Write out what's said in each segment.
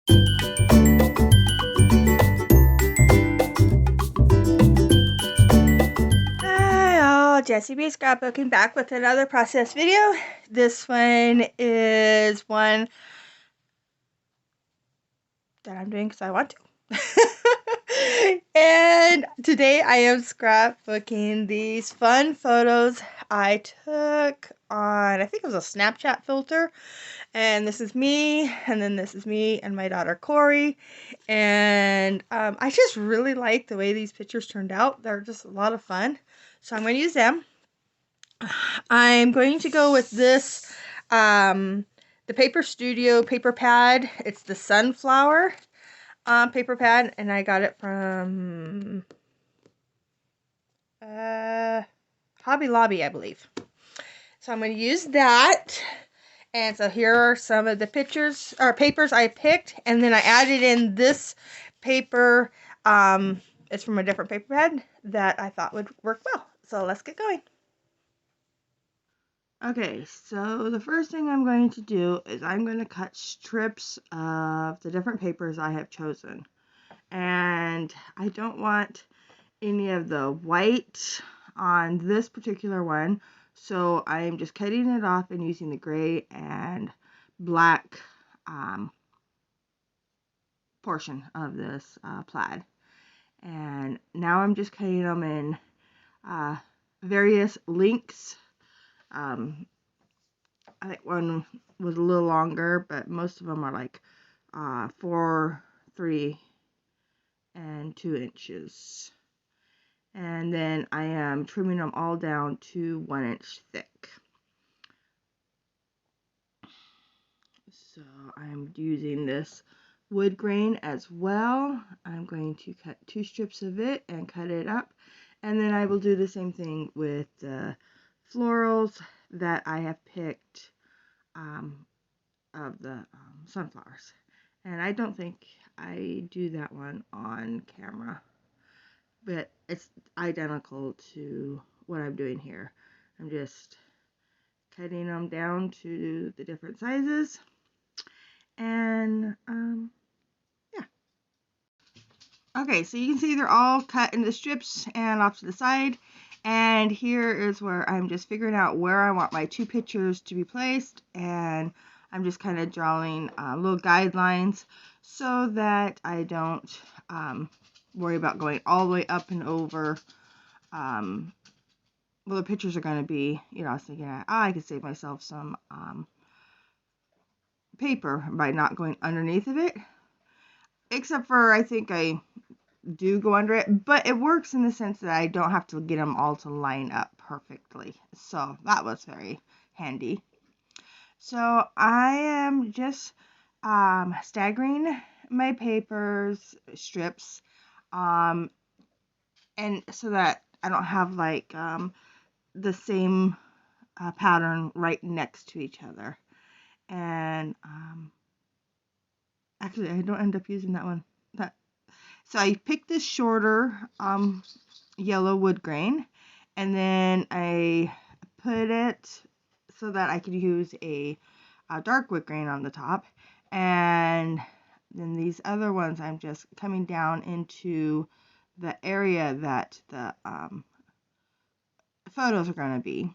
Hi all, Jessie B Scrapbooking back with another process video. This one is one that I'm doing because I want to. And today I am scrapbooking these fun photos I took on, I think it was a Snapchat filter. And this is me, and then this is me and my daughter Corey. And I just really like the way these pictures turned out. They're just a lot of fun. So I'm going to use them. I'm going to go with this, the Paper Studio paper pad. It's the Sunflower paper pad, and I got it from Hobby Lobby, I believe. So I'm going to use that. And so here are some of the pictures or papers I picked, and then I added in this paper. It's from a different paper pad that I thought would work well. So let's get going. Okay, so the first thing I'm going to do is I'm going to cut strips of the different papers I have chosen. And I don't want any of the white on this particular one, so I'm just cutting it off and using the gray and black portion of this plaid. And now I'm just cutting them in various lengths. I think one was a little longer, but most of them are like 4, 3, and 2 inches. And then I am trimming them all down to 1 inch thick. So I'm using this wood grain as well. I'm going to cut 2 strips of it and cut it up. And then I will do the same thing with the florals that I have picked of the sunflowers. And I don't think I do that one on camera, but it's identical to what I'm doing here. I'm just cutting them down to the different sizes, and yeah. Okay, so you can see they're all cut into strips and off to the side. And here is where I'm just figuring out where I want my 2 pictures to be placed, and I'm just kind of drawing little guidelines so that I don't worry about going all the way up and over. Well, the pictures are going to be, I was thinking, I could save myself some paper by not going underneath of it. Except for, I think I do go under it, but it works in the sense that I don't have to get them all to line up perfectly. So that was very handy. So I am just staggering my papers strips, and so that I don't have like the same pattern right next to each other. And actually I don't end up using that one. So I picked this shorter yellow wood grain, and then I put it so that I could use a dark wood grain on the top. And then these other ones, I'm just coming down into the area that the photos are going to be.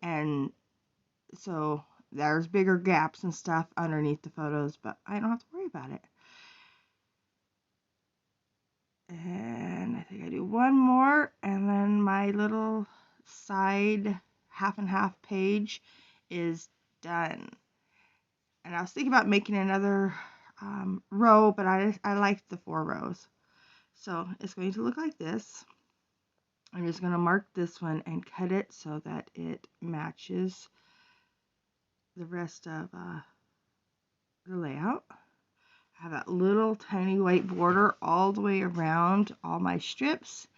And so there's bigger gaps and stuff underneath the photos, but I don't have to worry about it. And I think I do one more, and then my little side half and half page is done. And I was thinking about making another row, but I liked the 4 rows. So it's going to look like this. I'm just going to mark this one and cut it so that it matches the rest of the layout. I have that little tiny white border all the way around all my strips.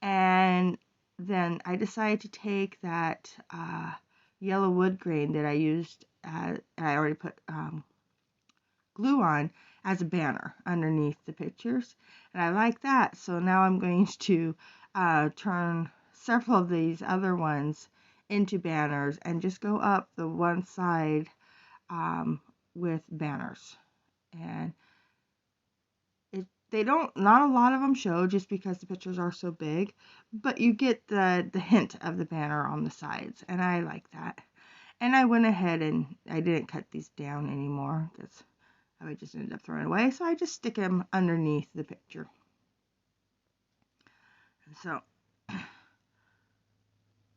And then I decided to take that yellow wood grain that I used, and I already put glue on, as a banner underneath the pictures. And I like that, so now I'm going to turn several of these other ones into banners and just go up the one side with banners. And not a lot of them show just because the pictures are so big, but you get the hint of the banner on the sides, and I like that. And I went ahead and I didn't cut these down anymore because I would just end up throwing away, so I just stick them underneath the picture. So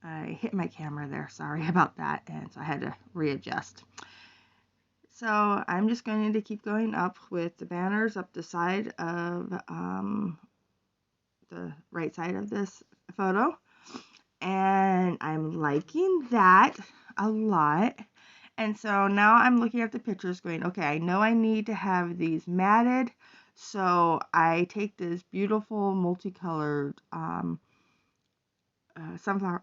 I hit my camera there, sorry about that, and so I had to readjust. So I'm just going to keep going up with the banners up the side of the right side of this photo, and I'm liking that a lot. And so now I'm looking at the pictures going, okay, I know I need to have these matted, so I take this beautiful multicolored sunflower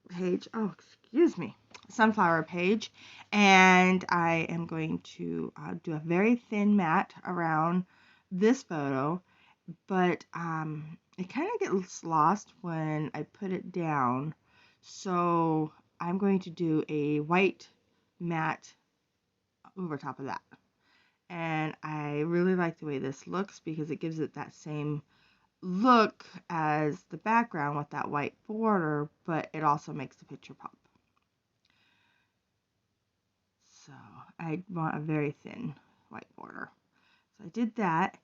page, oh, excuse me, sunflower page, and I am going to do a very thin mat around this photo, but it kind of gets lost when I put it down, so I'm going to do a white mat over top of that. And I really like the way this looks because it gives it that same look as the background with that white border, but it also makes the picture pop. So I want a very thin white border. So I did that,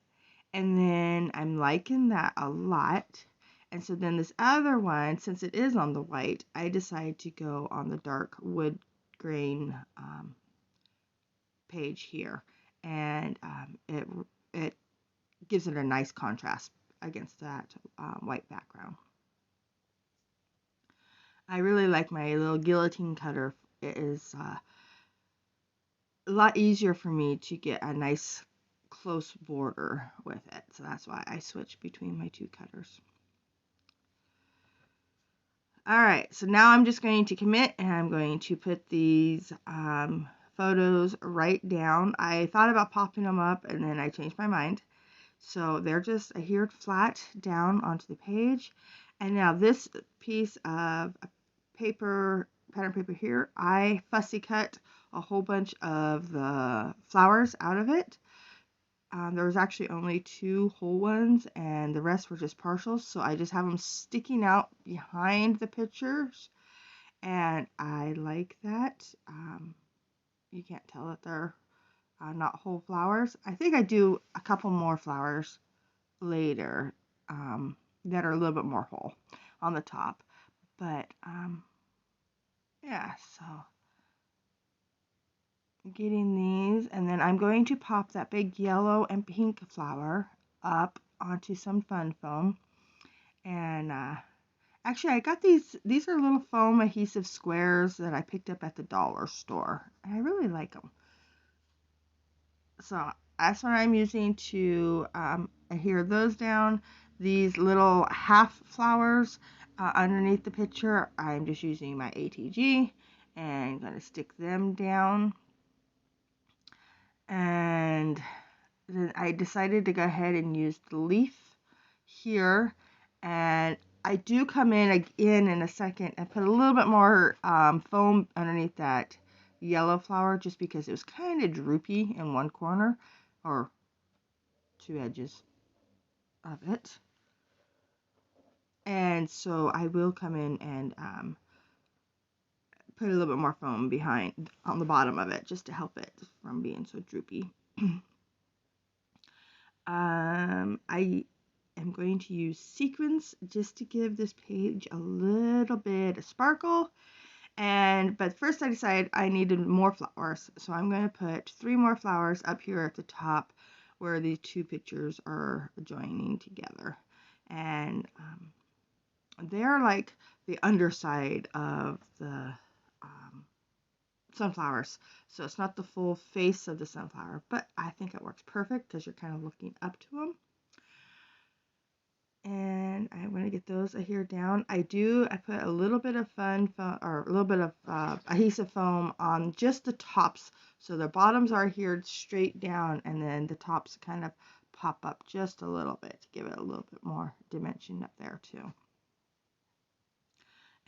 and then I'm liking that a lot. And so then this other one, since it is on the white, I decided to go on the dark wood grain page here, and it gives it a nice contrast against that white background. I really like my little guillotine cutter. It is a lot easier for me to get a nice close border with it, so that's why I switch between my two cutters. Alright, so now I'm just going to commit, and I'm going to put these photos right down. I thought about popping them up, and then I changed my mind. So they're just adhered flat down onto the page. And now this piece of paper, pattern paper here, I fussy cut a whole bunch of the flowers out of it. There was actually only 2 whole ones, and the rest were just partials, so I just have them sticking out behind the pictures, and I like that. You can't tell that they're not whole flowers. I think I do a couple more flowers later that are a little bit more whole on the top, but yeah, so getting these, and then I'm going to pop that big yellow and pink flower up onto some fun foam. And actually I got these are little foam adhesive squares that I picked up at the dollar store, and I really like them. So that's what I'm using to adhere those down. These little half flowers underneath the picture, I'm just using my ATG and going to stick them down. And then I decided to go ahead and use the leaf here, and I do come in again in a second and put a little bit more foam underneath that yellow flower, just because it was kind of droopy in one corner or 2 edges of it. And so I will come in and put a little bit more foam behind on the bottom of it, just to help it from being so droopy. I am going to use sequins just to give this page a little bit of sparkle. But first I decided I needed more flowers, so I'm going to put 3 more flowers up here at the top where these 2 pictures are joining together. And they're like the underside of the sunflowers, so it's not the full face of the sunflower, but I think it works perfect because you're kind of looking up to them. And I'm going to get those adhered down. I put a little bit of a little bit of adhesive foam on just the tops, so the bottoms are adhered straight down, and then the tops kind of pop up just a little bit to give it a little bit more dimension up there too.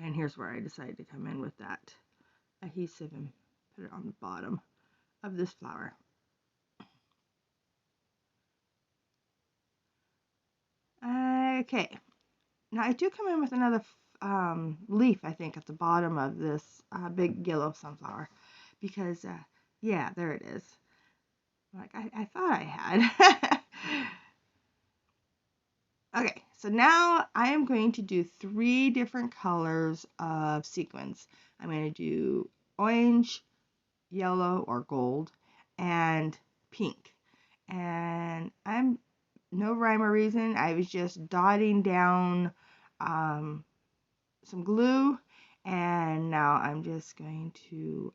And here's where I decided to come in with that adhesive and put it on the bottom of this flower. Okay, now I do come in with another leaf, I think, at the bottom of this big yellow sunflower, because yeah, there it is. Like I thought I had. Okay, so now I am going to do 3 different colors of sequins. I'm going to do orange, yellow or gold, and pink. And I'm no rhyme or reason. I was just dotting down some glue, and now I'm just going to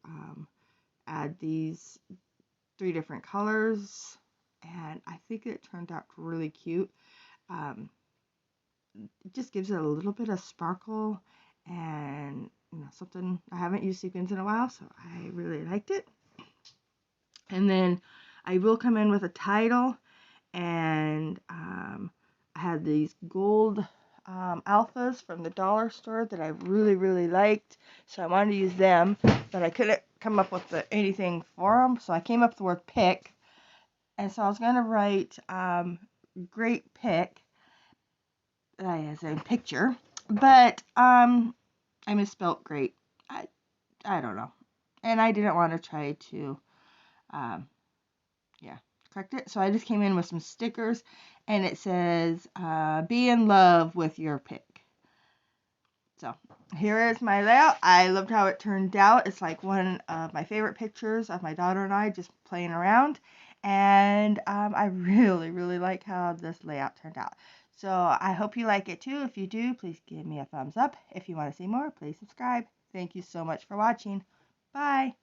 add these 3 different colors, and I think it turned out really cute. It just gives it a little bit of sparkle, and something I haven't used sequins in a while, so I really liked it. And then I will come in with a title, and I had these gold alphas from the dollar store that I really liked, so I wanted to use them, but I couldn't come up with anything for them, so I came up with the word pick, and so I was going to write great pick as a picture, but I misspelled great. I don't know, and I didn't want to try to yeah, correct it. So I just came in with some stickers, and it says be in love with your pick. So here is my layout. I loved how it turned out. It's like one of my favorite pictures of my daughter and I just playing around, and I really like how this layout turned out. So I hope you like it too. If you do, please give me a thumbs up. If you want to see more, please subscribe. Thank you so much for watching. Bye.